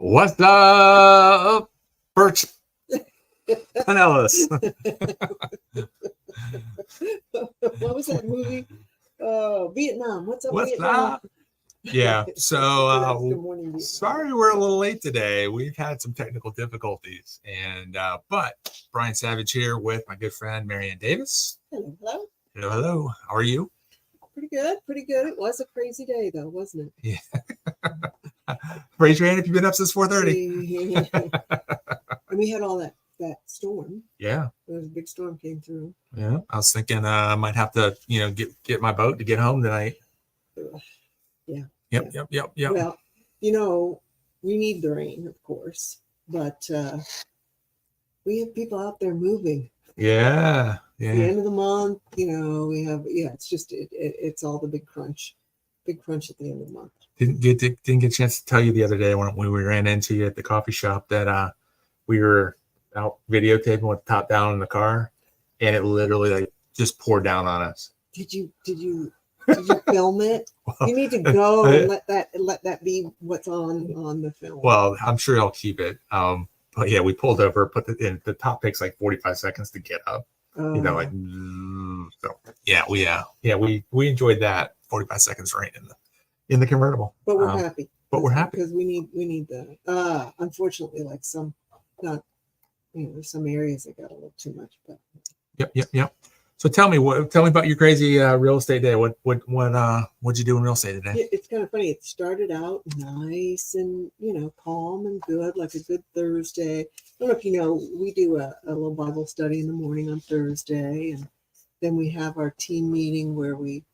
What's up, Birch Pinellas? What was that movie? Vietnam. What's up, What's Vietnam? up? Yeah. Good So, morning, Vietnam. sorry we're a little late today. We've had some technical difficulties, but Brian Savage here with my good friend Marianne Davis. Hello, hello. Hello, hello. How are you? Pretty good, pretty good. It was a crazy day, though, wasn't it? Yeah. Raise your hand if you've been up since 4:30. And we had all that storm. Yeah. There was a big storm came through. Yeah. I was thinking I might have to, get my boat to get home tonight. Yeah. Yep. Well, we need the rain, of course, but we have people out there moving. Yeah. The end of the month, we have, it's just, it's all the big crunch at the end of the month. Didn't get a chance to tell you the other day when we ran into you at the coffee shop that we were out videotaping with the top down in the car, and it literally just poured down on us. Did you film it? Well, you need to go and let that be what's on the film. Well, I'm sure I'll keep it. But yeah, we pulled over, put it in. The top takes like 45 seconds to get up. So we enjoyed that 45 seconds rain in the convertible. But we're happy. We're happy because we need the unfortunately, like some areas that got a little too much. But Yep. So tell me about your crazy real estate day. What'd you do in real estate today? It's kind of funny. It started out nice and calm and good, like a good Thursday. I don't know if you know, we do a little Bible study in the morning on Thursday, and then we have our team meeting where we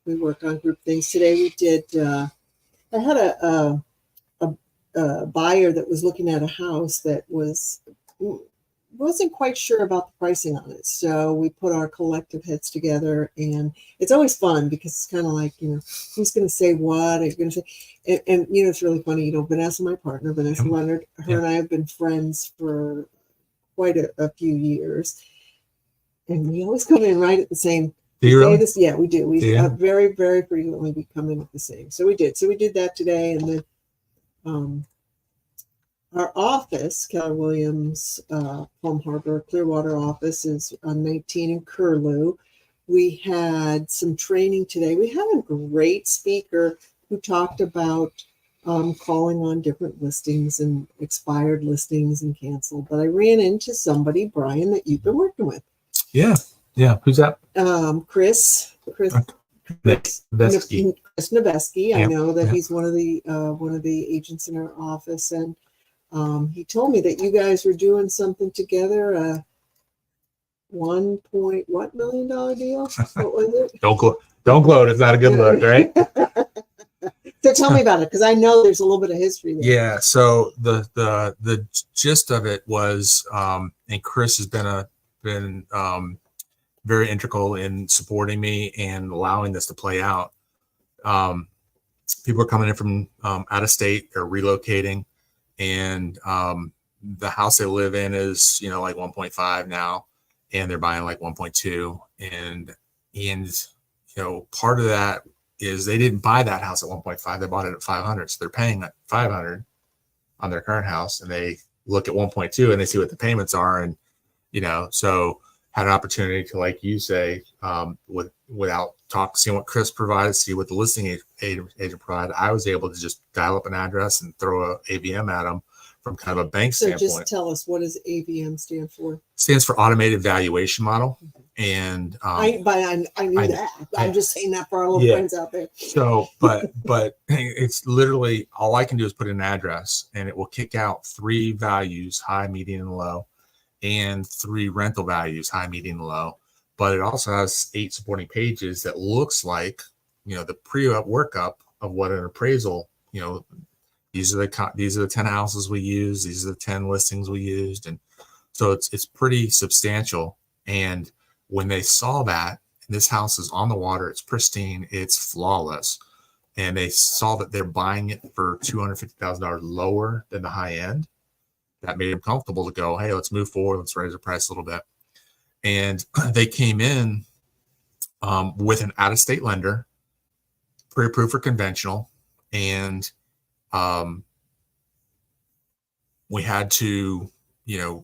work on group things. Today we did. I had a buyer that was looking at a house that wasn't quite sure about the pricing on it. So we put our collective heads together, and it's always fun because it's kind of like, who's going to say what? Are you going to say? And it's really funny. Vanessa, my partner, Vanessa Leonard, her and I have been friends for quite a few years. And we always come in right at the same. Do you really? Yeah, we do. We very, very frequently we come in at the same. So we did. So we did that today, and then our office, Keller Williams, Palm Harbor, Clearwater office is on 19 in Curlew. We had some training today. We had a great speaker who talked about calling on different listings and expired listings and canceled. But I ran into somebody, Brian, that you've been working with. Yeah. Who's that? Chris Noveski. I know that he's one of the agents in our office, and he told me that you guys were doing something together, $1 million deal? What was it? Don't gloat. It's not a good look, right? So tell me about it, because I know there's a little bit of history there. Yeah. So the gist of it was, and Chris has been very integral in supporting me and allowing this to play out. People are coming in from out of state or relocating. And the house they live in is like 1.5 now, and they're buying like 1.2, and part of that is they didn't buy that house at 1.5, they bought it at 500, so they're paying at 500 on their current house, and they look at 1.2 and they see what the payments are, and so had an opportunity to, like you say, without seeing what Chris provided, see what the listing agent provided, I was able to just dial up an address and throw a AVM at them from kind of a bank standpoint. So just tell us, what does AVM stand for? Stands for Automated Valuation Model. And I knew that. I'm just saying that for our little friends out there. So, but it's literally all I can do is put in an address, and it will kick out 3 values: high, median, and low, and 3 rental values: high, median, and low. But it also has 8 supporting pages that looks like, the pre-up workup of what an appraisal, these are the 10 houses we use. These are the 10 listings we used. And so it's pretty substantial. And when they saw that, this house is on the water, it's pristine, it's flawless, and they saw that they're buying it for $250,000 lower than the high end, that made them comfortable to go, hey, let's move forward. Let's raise the price a little bit. And they came in with an out-of-state lender, pre-approved for conventional, and we had to,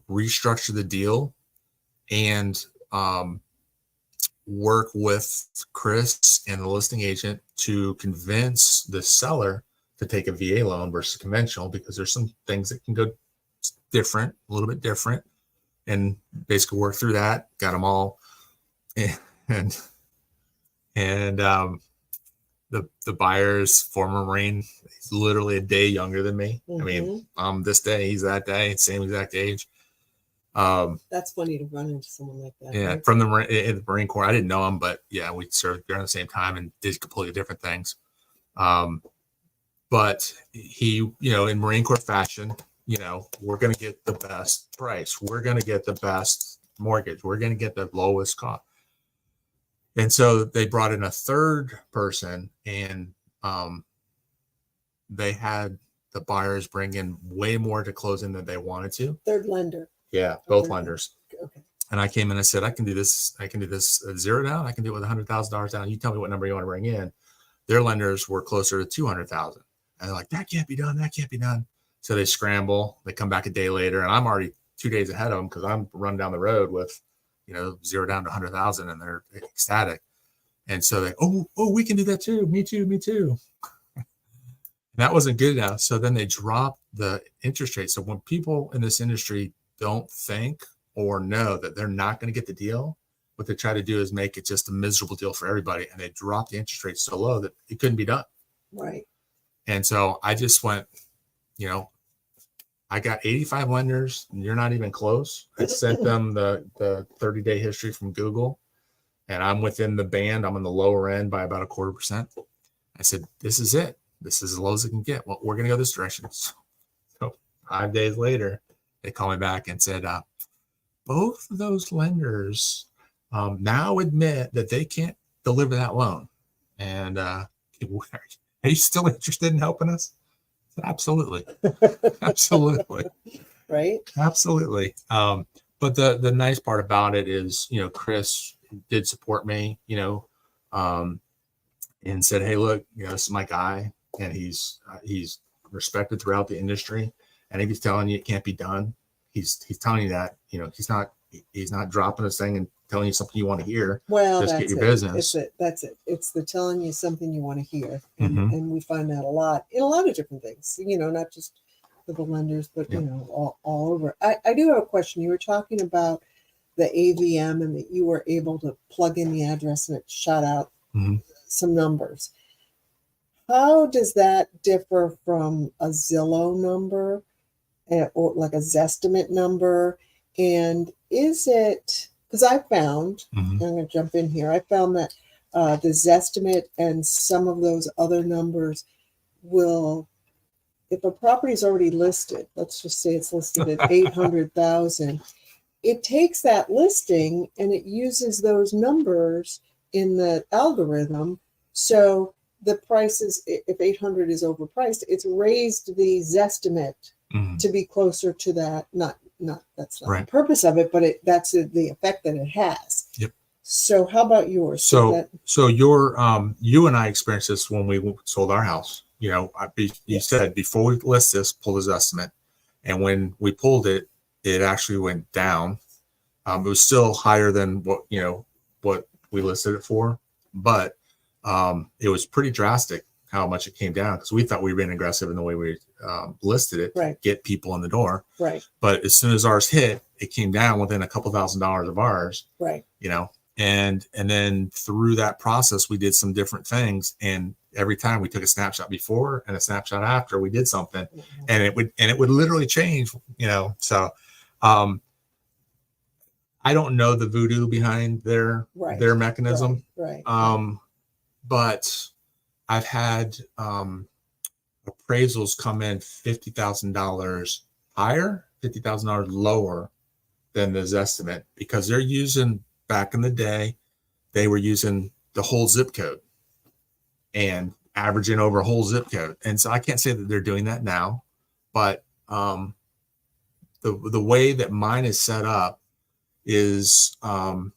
restructure the deal and work with Chris and the listing agent to convince the seller to take a VA loan versus conventional, because there's some things that can go different, a little bit different, and basically work through that. Got them all, and the buyer's former Marine, he's literally a day younger than me. I mean, I'm this day, he's that day, same exact age. That's funny to run into someone like that. Yeah, right? from the Marine Corps. I didn't know him, but yeah, we served during the same time and did completely different things. But he, in Marine Corps fashion, we're going to get the best price. We're going to get the best mortgage. We're going to get the lowest cost. And so they brought in a third person, and they had the buyers bring in way more to closing than they wanted to. Third lender. Yeah, both lenders. Okay. And I came in and said, I can do this zero down. I can do it with $100,000 down. You tell me what number you want to bring in. Their lenders were closer to 200,000. And they're like, that can't be done. That can't be done. So they scramble. They come back a day later, and I'm already 2 days ahead of them because I'm running down the road with, zero down to 100,000, and they're ecstatic. And so they, oh, we can do that too. Me too. That wasn't good enough. So then they dropped the interest rate. So when people in this industry don't think or know that they're not going to get the deal, what they try to do is make it just a miserable deal for everybody. And they dropped the interest rate so low that it couldn't be done. Right. And so I just went, I got 85 lenders, and you're not even close. I sent them the 30-day history from Google, and I'm within the band. I'm on the lower end by about 0.25%. I said, this is it. This is as low as it can get. Well, we're going to go this direction. So 5 days later, they called me back and said, both of those lenders now admit that they can't deliver that loan. And are you still interested in helping us? Absolutely. Absolutely. Right. Absolutely. But the nice part about it is, Chris did support me, and said, hey, look, this is my guy, and he's respected throughout the industry. And if he's telling you it can't be done, he's telling you that, he's not dropping this thing and telling you something you want to hear. Well, just that's get your it. business. That's it. It's the telling you something you want to hear. And we find that a lot in a lot of different things, not just for the lenders, but, all over. I do have a question. You were talking about the AVM and that you were able to plug in the address and it shot out some numbers. How does that differ from a Zillow number or like a Zestimate number? And is it, because I found, I'm going to jump in here, I found that the Zestimate and some of those other numbers will, if a property is already listed, let's just say it's listed at 800,000, it takes that listing and it uses those numbers in the algorithm. So the prices, if 800 is overpriced, it's raised the Zestimate to be closer to that. Not that's not the purpose of it, but that's the effect that it has. Yep. So how about yours? So you and I experienced this when we sold our house. You said before we list this, pull his estimate, and when we pulled it, it actually went down. It was still higher than what we listed it for, but it was pretty drastic how much it came down, because we thought we were being aggressive in the way we listed it to get people in the door. Right. But as soon as ours hit, it came down within a couple $1,000s of ours. Right. And then through that process, we did some different things, and every time we took a snapshot before and a snapshot after we did something, and it would literally change. So I don't know the voodoo behind their mechanism. Right. But I've had appraisals come in $50,000 higher, $50,000 lower than the Zestimate, because they're using, back in the day, they were using the whole zip code and averaging over a whole zip code. And so I can't say that they're doing that now, but the way that mine is set up is, and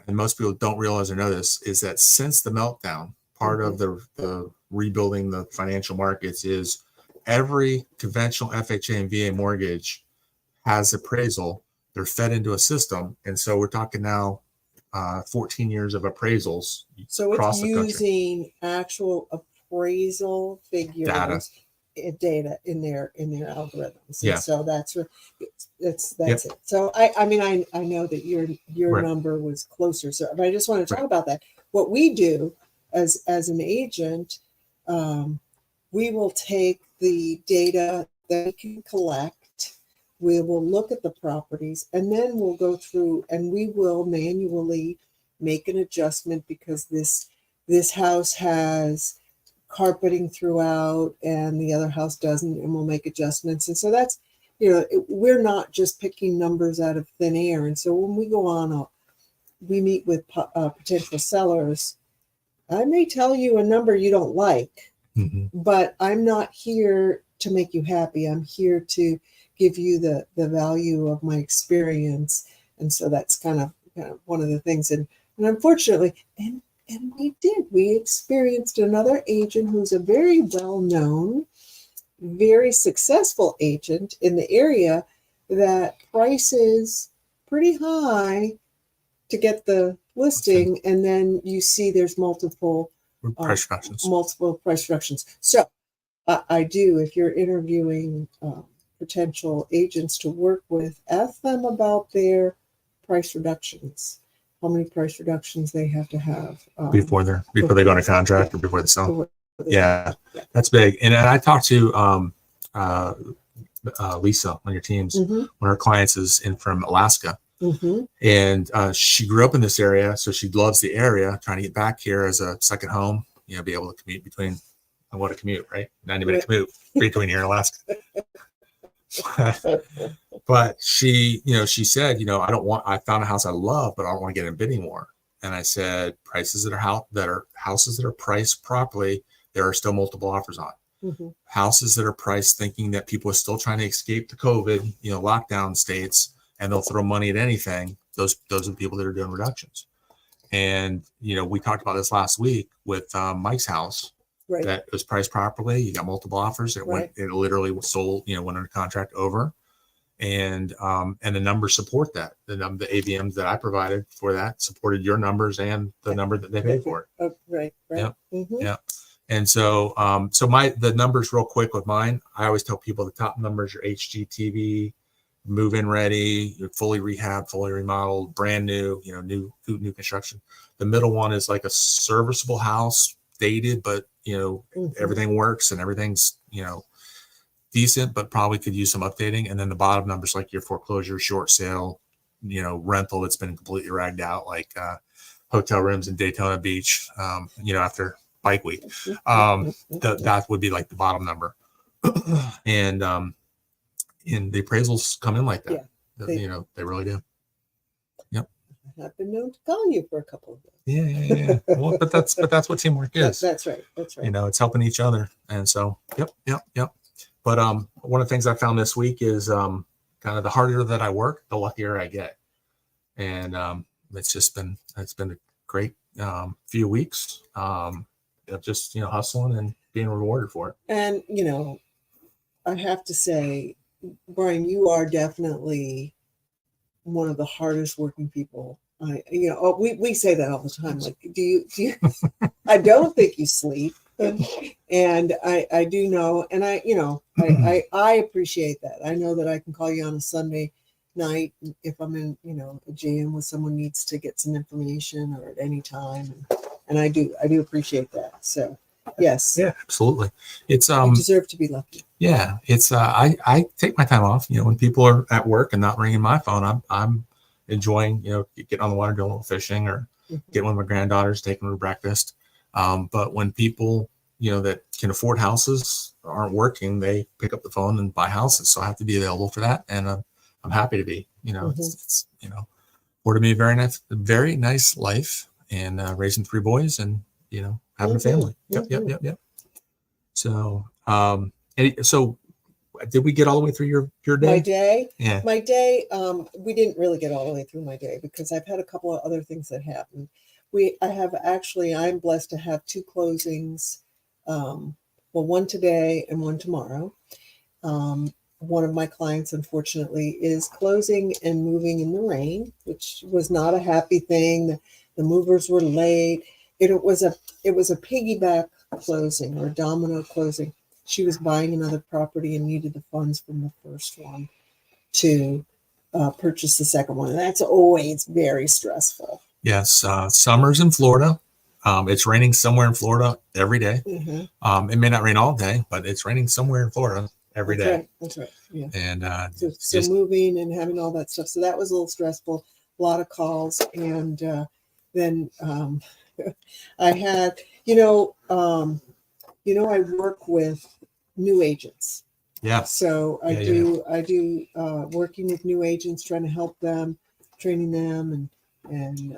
most people don't realize or know this, is that since the meltdown, part of the rebuilding the financial markets is every conventional FHA and VA mortgage has appraisal. They're fed into a system. And so we're talking now 14 years of appraisals So across it's the country. using actual appraisal figures, Data. data in their algorithms. Yeah. And so that's that's Yep. it. So I mean I know that your Right. number was closer. So but I just want to talk Right. about that. What we do as an agent, we will take the data that we can collect. We will look at the properties, and then we'll go through and we will manually make an adjustment because this house has carpeting throughout and the other house doesn't, and we'll make adjustments. And so that's, we're not just picking numbers out of thin air. And so when we go on, we meet with potential sellers. I may tell you a number you don't like, but I'm not here to make you happy. I'm here to give you the value of my experience. And so that's kind of one of the things. And unfortunately, and we experienced another agent who's a very well-known, very successful agent in the area that prices pretty high to get the listing. And then you see there's multiple price reductions. So I do, if you're interviewing potential agents to work with, ask them about their price reductions, how many price reductions they have to have before they go into contract or before they sell. Yeah, that's big. And I talked to Lisa on your teams. One of her clients is from Alaska. And she grew up in this area, so she loves the area, trying to get back here as a second home, be able to commute between, and what a commute, right? 90-minute commute between here and Alaska. But she said, I found a house I love, but I don't want to get in bidding war. And I said, houses that are priced properly, there are still multiple offers on. Houses that are priced thinking that people are still trying to escape the COVID, lockdown states, and they'll throw money at anything. Those are the people that are doing reductions. And, we talked about this last week with Mike's house. Right. That was priced properly. You got multiple offers. It literally was sold, went under contract over. And the numbers support that. The AVMs that I provided for that supported your numbers and the number that they paid for it. Oh, right. Yeah. Yeah. And so, the numbers real quick with mine, I always tell people the top numbers are HGTV, move-in ready, you're fully rehabbed, fully remodeled, brand new, new construction. The middle one is like a serviceable house, dated, but everything works and everything's decent, but probably could use some updating. And then the bottom numbers, like your foreclosure, short sale, rental that's been completely ragged out, like hotel rooms in Daytona Beach, after bike week. That would be like the bottom number. And the appraisals come in like that. Yeah, they really do. Yep. I've been known to call you for a couple of days. Yeah. Well, but that's what teamwork is. That's right. It's helping each other. And so, yep. But one of the things I found this week is kind of the harder that I work, the luckier I get. And it's been a great few weeks of just hustling and being rewarded for it. And I have to say, Brian, you are definitely one of the hardest working people. We say that all the time. Like, do you I don't think you sleep. And I do know, and I appreciate that. I know that I can call you on a Sunday night if I'm in, a jam with someone needs to get some information, or at any time. And I do appreciate that. So yes. Yeah, absolutely. It's you deserve to be lucky. Yeah. It's I take my time off, when people are at work and not ringing my phone. I'm enjoying, getting on the water, doing a little fishing, or getting one of my granddaughters, taking her to breakfast. But when people, that can afford houses aren't working, they pick up the phone and buy houses. So I have to be available for that. And I'm happy to be, it's afforded me a very nice life, and raising 3 boys and, having a family. Yep. So, so did we get all the way through your day? My day? Yeah. My day, we didn't really get all the way through my day because I've had a couple of other things that happened. I'm blessed to have 2 closings Well, one today and one tomorrow. One of my clients, unfortunately, is closing and moving in the rain, which was not a happy thing. The movers were late. It was a piggyback closing or domino closing. She was buying another property and needed the funds from the first one to purchase the second one, and that's always very stressful. Yes, summer's in Florida. It's raining somewhere in Florida every day. Mm-hmm. It may not rain all day, but it's raining somewhere in Florida every day. Right. That's right. Yeah. And So moving and having all that stuff. So that was a little stressful. A lot of calls, and then I had, I work with new agents. Yeah. So I do working with new agents, trying to help them, training them, and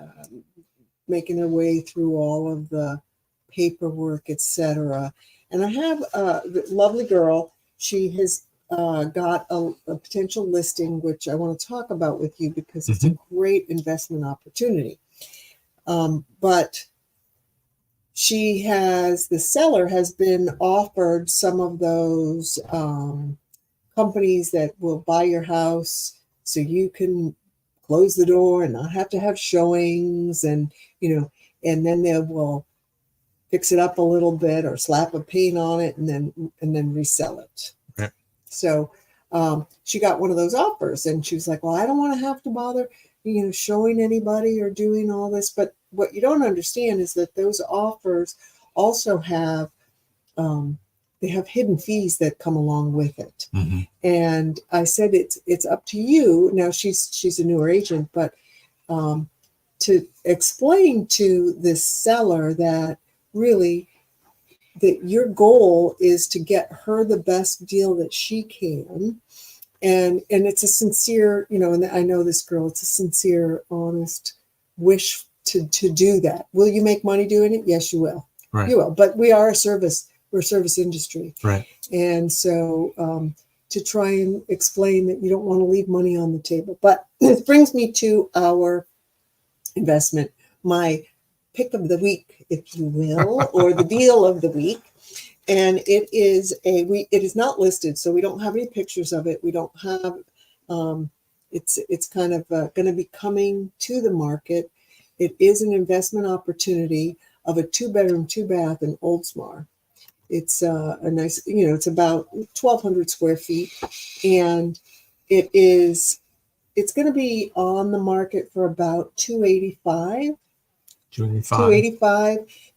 making their way through all of the paperwork, etc. And I have a lovely girl. She has got a potential listing, which I want to talk about with you because it's a great investment opportunity. But the seller has been offered some of those companies that will buy your house so you can close the door and not have to have showings, and then they will fix it up a little bit or slap a paint on it and then resell it. Okay. So she got one of those offers, and she was like, well, I don't want to have to bother showing anybody or doing all this. But what you don't understand is that those offers also have they have hidden fees that come along with it. Mm-hmm. And I said it's up to you. Now she's a newer agent, but to explain to this seller that really that your goal is to get her the best deal that she can. And it's a sincere, and I know this girl, it's a sincere, honest wish to do that. Will you make money doing it? Yes, you will. Right. You will. But we're a service industry. Right. And so to try and explain that you don't want to leave money on the table. But this brings me to our investment, my pick of the week, if you will, or the deal of the week. And it is not listed, so we don't have any pictures of it. We don't have, it's kind of going to be coming to the market. It is an investment opportunity of a 2-bedroom, 2-bath in Oldsmar. It's a nice, it's about 1,200 square feet, and it's going to be on the market for about $285,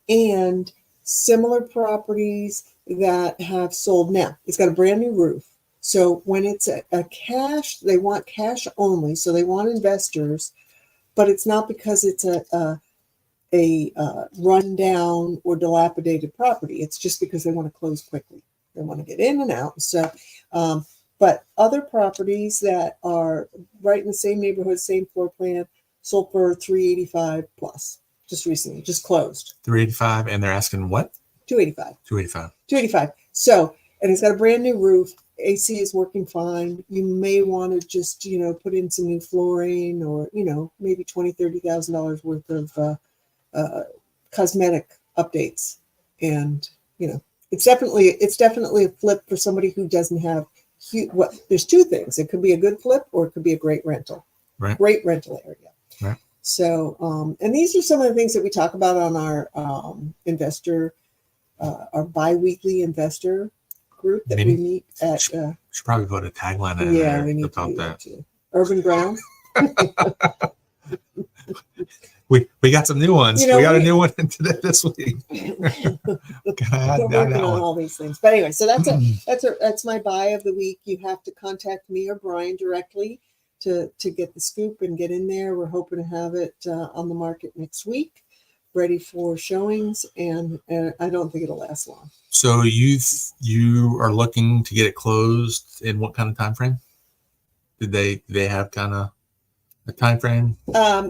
and similar properties that have sold. Now it's got a brand new roof. So when it's a cash, they want cash only. So they want investors, but it's not because it's a rundown or dilapidated property. It's just because they want to close quickly. They want to get in and out. So, but other properties that are right in the same neighborhood, same floor plan, sold for $385 plus. Just recently, just closed. 385, and they're asking what? 285. 285. 285. So, and it's got a brand new roof. AC is working fine. You may want to just, put in some new flooring, or, maybe $20,000, $30,000 worth of cosmetic updates. And, it's definitely a flip for somebody who doesn't have there's two things. It could be a good flip, or it could be a great rental. Right. Great rental area. Right. So, and these are some of the things that we talk about on our our bi-weekly investor group that we meet at. Should probably put a tagline in yeah, there we need about to do that. Too. Urban Ground. We got some new ones. We got a new one this week. We're working on all these things. But anyway, so that's my buy of the week. You have to contact me or Brian directly to get the scoop and get in there. We're hoping to have it on the market next week, ready for showings, and I don't think it'll last long. So you are looking to get it closed in what kind of time frame? Did they have kind of a time frame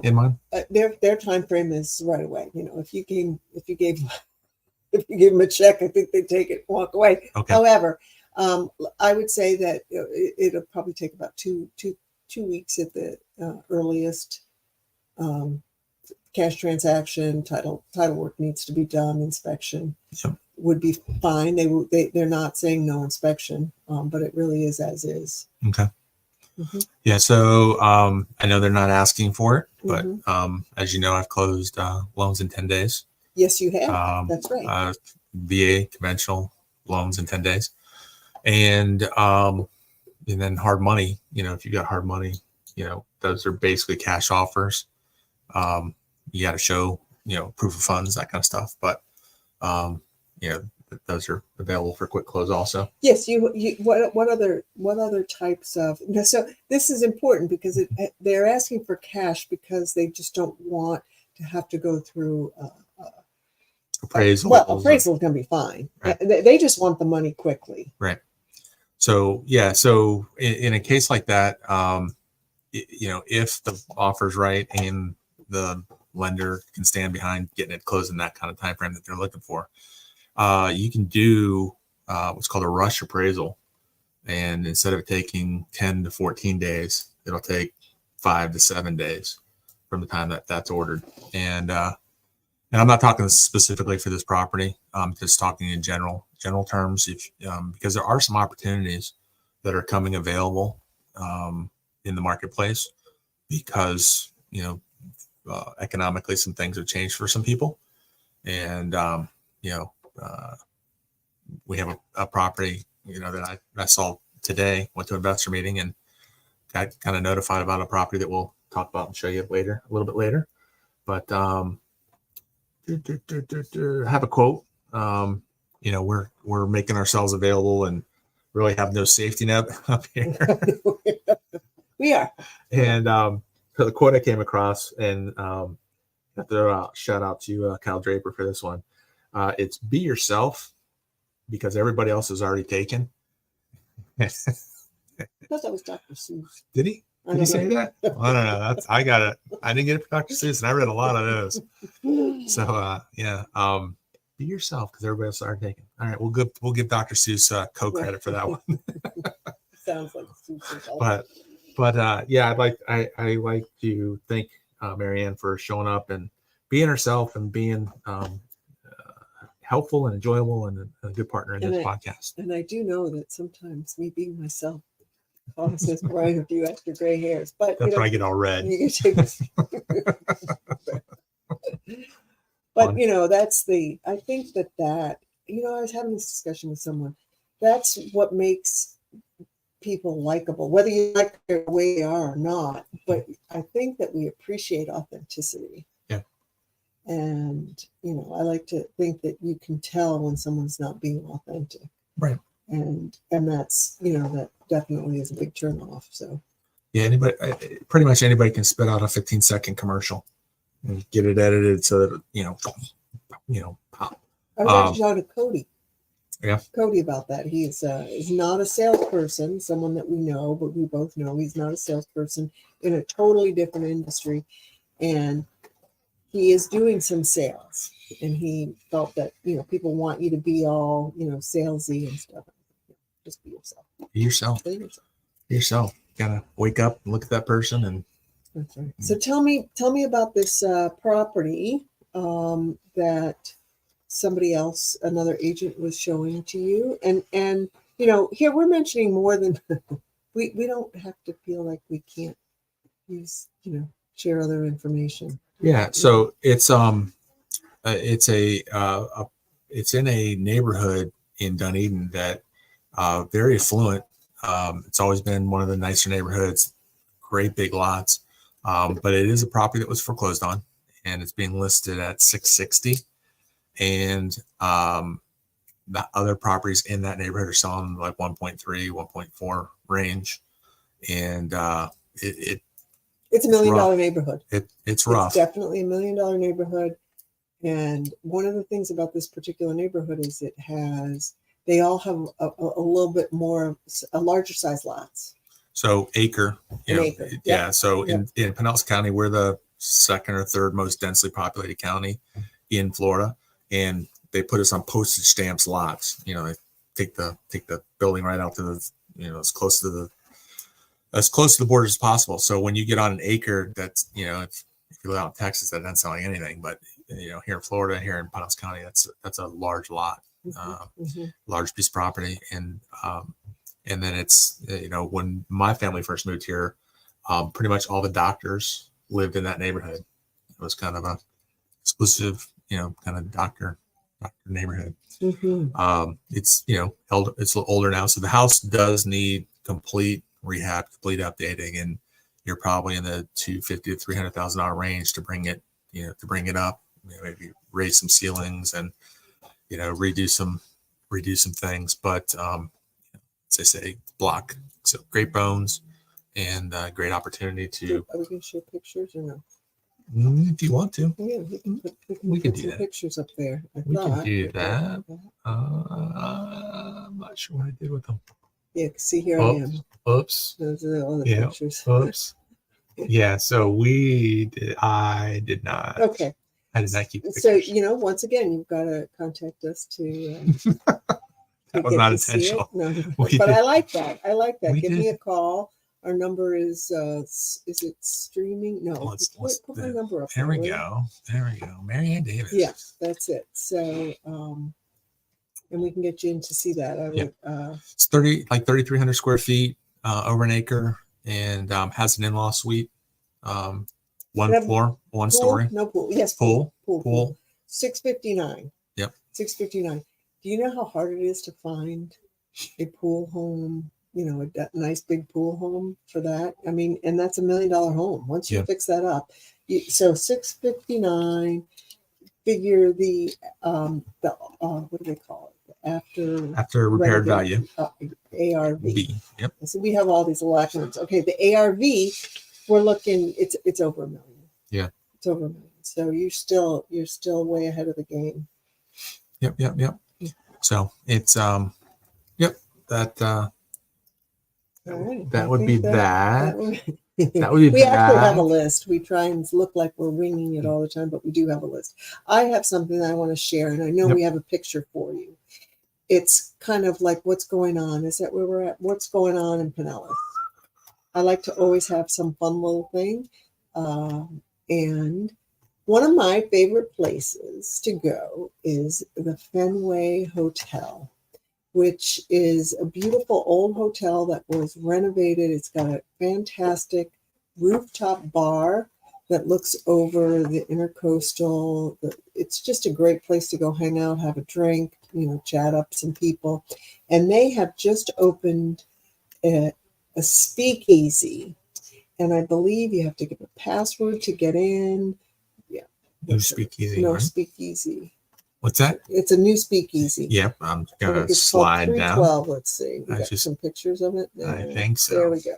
in mind? Their time frame is right away. If you gave them a check, I think they'd take it and walk away. Okay. However, I would say that it'll probably take about two weeks at the earliest. Cash transaction, title work needs to be done, inspection. Yep. would be fine. They're not saying no inspection, but it really is as is. Okay. Mm-hmm. Yeah. So I know they're not asking for it, but Mm-hmm. as you know, I've closed loans in 10 days. Yes, you have. That's right. VA conventional loans in 10 days. And then hard money, if you got hard money, those are basically cash offers. You got to show, proof of funds, that kind of stuff. But, those are available for quick close also. Yes. What other types of, so this is important because they're asking for cash because they just don't want to have to go through appraisal. Well, appraisal is going to be fine. Right. They just want the money quickly. Right. So, yeah. So in a case like that, if the offer's right and the lender can stand behind getting it closed in that kind of time frame that they're looking for, you can do what's called a rush appraisal. And instead of taking 10 to 14 days, it'll take 5 to 7 days from the time that that's ordered. And I'm not talking specifically for this property. I'm just talking in general terms, because there are some opportunities that are coming available in the marketplace because, economically some things have changed for some people. And, we have a property, that I saw today, went to an investor meeting and got kind of notified about a property that we'll talk about and show you a little bit later. But have a quote. We're making ourselves available and really have no safety net up here. We are. And so the quote I came across, and throw out shout out to Kyle Draper for this one. It's be yourself because everybody else is already taken. I thought that was Dr. Seuss. Did he? Did he say that? Well, I don't know. I got it. I didn't get it from Dr. Seuss, and I read a lot of those. So be yourself because everybody else is already taken. All right, we'll give Dr. Seuss co-credit for that one. Sounds like Seuss. But I like to thank Marianne for showing up and being herself and being helpful and enjoyable and a good partner in this podcast. And I do know that sometimes me being myself causes Brian a few extra gray hairs, but that's when I get all red. But I think that I was having this discussion with someone. That's what makes people likable, whether you like the way they are or not. But I think that we appreciate authenticity. Yeah. And I like to think that you can tell when someone's not being authentic. Right. And that's that definitely is a big turn off. So yeah, pretty much anybody can spit out a 15-second commercial and get it edited so that pop. I was actually talking to Cody. Yeah. Cody about that. He's not a salesperson, someone that we know, but we both know he's not a salesperson in a totally different industry. And he is doing some sales. And he felt that, people want you to be all, salesy and stuff. Just be yourself. Be yourself. Be yourself. Be yourself. Gotta wake up and look at that person. And that's right. So tell me about this property that somebody else, another agent, was showing to you. And here we're mentioning more than we don't have to feel like we can't use, share other information. Yeah. So it's in a neighborhood in Dunedin that very affluent. It's always been one of the nicer neighborhoods, great big lots. But it is a property that was foreclosed on and it's being listed at $660. And the other properties in that neighborhood are selling like 1.3, 1.4 range. And it's $1 million neighborhood. It's rough. It's definitely $1 million neighborhood. And one of the things about this particular neighborhood is they all have a little bit more, a larger size lots. So acre. Acre. Yep. Yeah. So in Pinellas County, we're the second or third most densely populated county in Florida. And they put us on postage stamps lots. They take the building right out to the, as close to the border as possible. So when you get on an acre, that's, if you live out in Texas, that doesn't sound like anything, but here in Florida, here in Pinellas County, that's a large lot. large piece of property. And then it's, when my family first moved here, pretty much all the doctors lived in that neighborhood. It was kind of a exclusive, kind of doctor neighborhood. It's, it's older now. So the house does need complete rehab, complete updating, and you're probably in the $250,000 to $300,000 range to bring it, up, maybe raise some ceilings and, redo some things. But, as I say, block. So great bones and great opportunity to. Are we going to show pictures or no? If you want to, Yeah, we can put do some that. pictures up there. We can do that. I'm not sure what I did with them. Yeah, see, here I am. Oops. Those are all the pictures. Oops. Yeah, so I did not. Okay. I did not keep the So, pictures. Once again, you've got to contact us to that was not intentional. No, but I like that. Give me a call. Our number is it streaming? No, put my number up. There we go. Mary Ann Davis. Yeah, that's it. So, and we can get you in to see that. It's 3,300 square feet, over an acre, and has an in-law suite. One floor, one story. No pool. Yes, pool. 659. Yep. 659. Do you know how hard it is to find a pool home? A nice big pool home for that. I mean, and that's $1 million home. Once you fix that up, so 659. Figure the what do they call it? After repaired value. ARV. Yep. So we have all these acronyms. Okay, the ARV, we're looking. It's over $1 million. Yeah. It's over $1 million. So you're still way ahead of the game. Yep. So it's that. Right. That would be that. That would be we actually have a list. We try and look like we're winging it all the time, but we do have a list. I have something that I want to share, and I know we have a picture for you. It's kind of like what's going on. Is that where we're at? What's going on in Pinellas? I like to always have some fun little thing. And one of my favorite places to go is the Fenway Hotel, which is a beautiful old hotel that was renovated. It's got a fantastic rooftop bar that looks over the intercoastal. It's just a great place to go hang out, have a drink, chat up some people. And they have just opened a speakeasy. And I believe you have to give a password to get in. Yeah. No speakeasy. No right? Speakeasy. What's that? It's a new speakeasy. Yep, I'm gonna slide down. 312. Let's see. We got some pictures of it. I think so. There we go.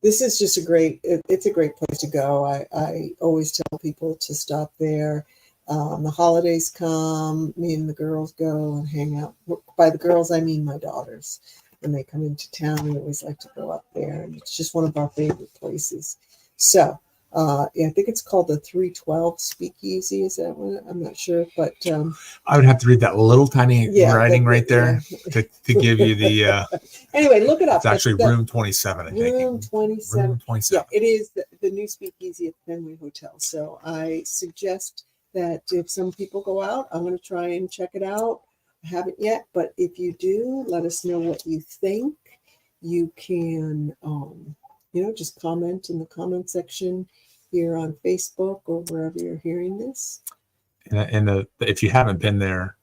This is just it's a great place to go. I always tell people to stop there. The holidays come, me and the girls go and hang out. By the girls, I mean my daughters. When they come into town, we always like to go up there, and it's just one of our favorite places. So. I think it's called the 312 Speakeasy. Is that one? I'm not sure, but I would have to read that little tiny writing right there to give you the. Anyway, look it up. It's actually room 27. I think. Room 27. Room 27. Yeah, it is the new Speakeasy at the Fenway Hotel. So I suggest that if some people go out, I'm going to try and check it out. I haven't yet, but if you do, let us know what you think. You can. Just comment in the comment section here on Facebook or wherever you're hearing this. And if you haven't been there,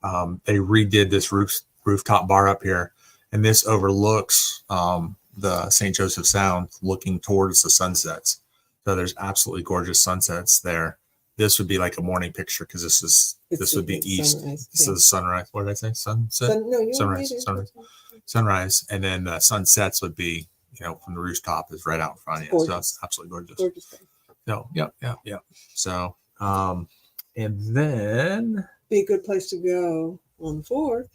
they redid this rooftop bar up here, and this overlooks the St. Joseph Sound, looking towards the sunsets. So there's absolutely gorgeous sunsets there. This would be like a morning picture because this would be east. Sunrise, this is sunrise. What did I say? Sunset. Sunrise, and then sunsets would be. From the rooftop is right out in front of you. So that's absolutely gorgeous. Gorgeous. So, yeah. So, and then be a good place to go on the 4th.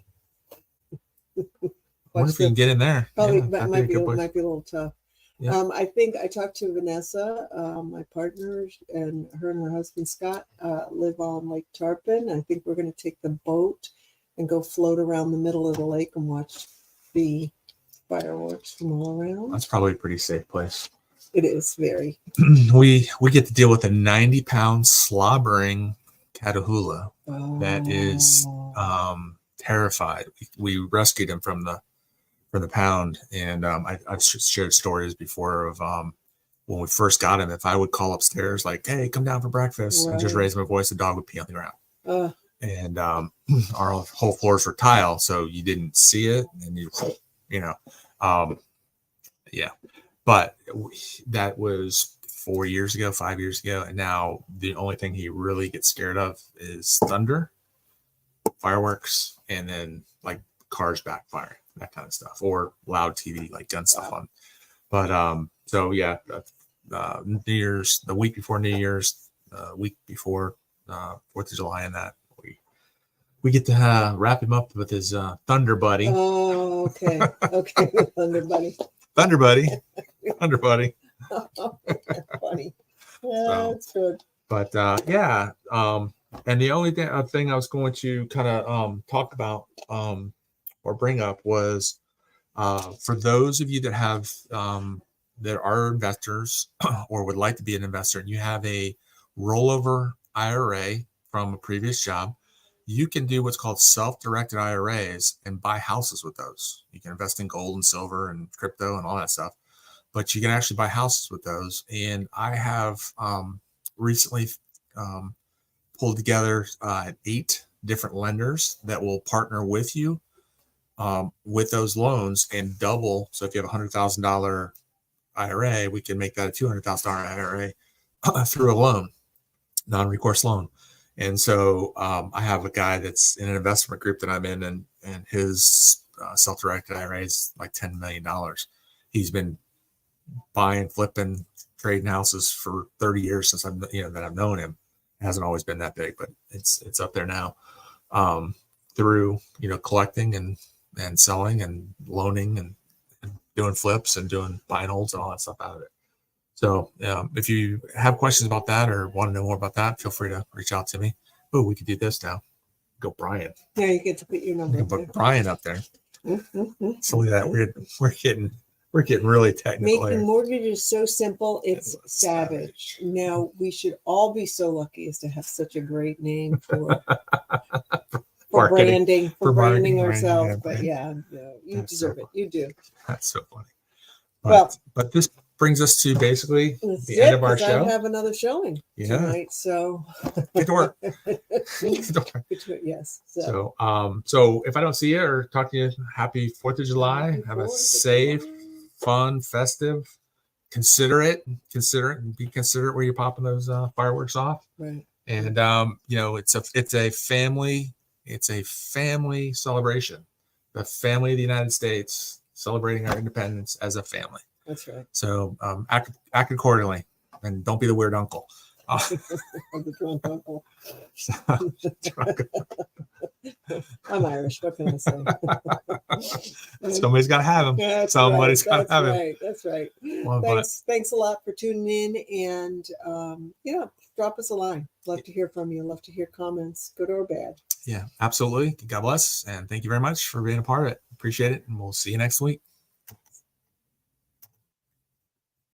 I wonder if we can get in there. Probably might be a little tough. Yeah. I think I talked to Vanessa, my partner, and her husband Scott live on Lake Tarpon. I think we're going to take the boat and go float around the middle of the lake and watch the fireworks from all around. That's probably a pretty safe place. It is very. We get to deal with a 90-pound slobbering Catahoula. that is terrified. We rescued him from the pound, and I've shared stories before of when we first got him. If I would call upstairs like, "Hey, come down for breakfast," and just raise my voice, the dog would pee on the ground. And our whole floors were tile, so you didn't see it, and yeah. But that was 4 years ago, 5 years ago, and now the only thing he really gets scared of is thunder, fireworks, and then like cars backfiring, that kind of stuff, or loud TV, like gun stuff on. But so yeah, New Year's, the week before New Year's, week before 4th of July, and that we get to wrap him up with his Thunder Buddy. Oh, okay, Thunder Buddy. Thunder Buddy. Thunder Buddy. Oh, that's funny. Yeah, that's good. But yeah, and the only thing I was going to kind of talk about or bring up was for those of you that have that are investors or would like to be an investor, and you have a rollover IRA from a previous job, you can do what's called self-directed IRAs and buy houses with those. You can invest in gold and silver and crypto and all that stuff, but you can actually buy houses with those. And I have recently pulled together 8 different lenders that will partner with you with those loans and double. So if you have $100,000 IRA, we can make that a $200,000 IRA through a loan, non-recourse loan. And so I have a guy that's in an investment group that I'm in, and his self-directed IRA is like $10 million. He's been buying, flipping, trading houses for 30 years since that I've known him. It hasn't always been that big, but it's up there now through collecting and selling and loaning and doing flips and doing buy and holds and all that stuff out of it. So if you have questions about that or want to know more about that, feel free to reach out to me. Oh, we could do this now. Go Brian. Yeah, you get to put your number. Put Brian up there. So look at that. We're getting really technical. Making mortgages so simple, it's savage. Now we should all be so lucky as to have such a great name for branding ourselves. But yeah, you deserve it. You do. That's so funny. But this brings us to basically the end of our show. I have another showing tonight, so get to work. Yes. So if I don't see you or talk to you, happy 4th of July. Have a safe, fun, festive. Consider it, and be considerate where you're popping those fireworks off. Right. And it's a family celebration. The family of the United States celebrating our independence as a family. That's right. So act accordingly, and don't be the weird uncle. The drunk uncle. I'm Irish. What can I say? Somebody's got to have them. Yeah, Somebody's got to have them. That's right. Well, thanks a lot for tuning in, and drop us a line. Love to hear from you. Love to hear comments, good or bad. Yeah, absolutely. God bless, and thank you very much for being a part of it. Appreciate it, and we'll see you next week.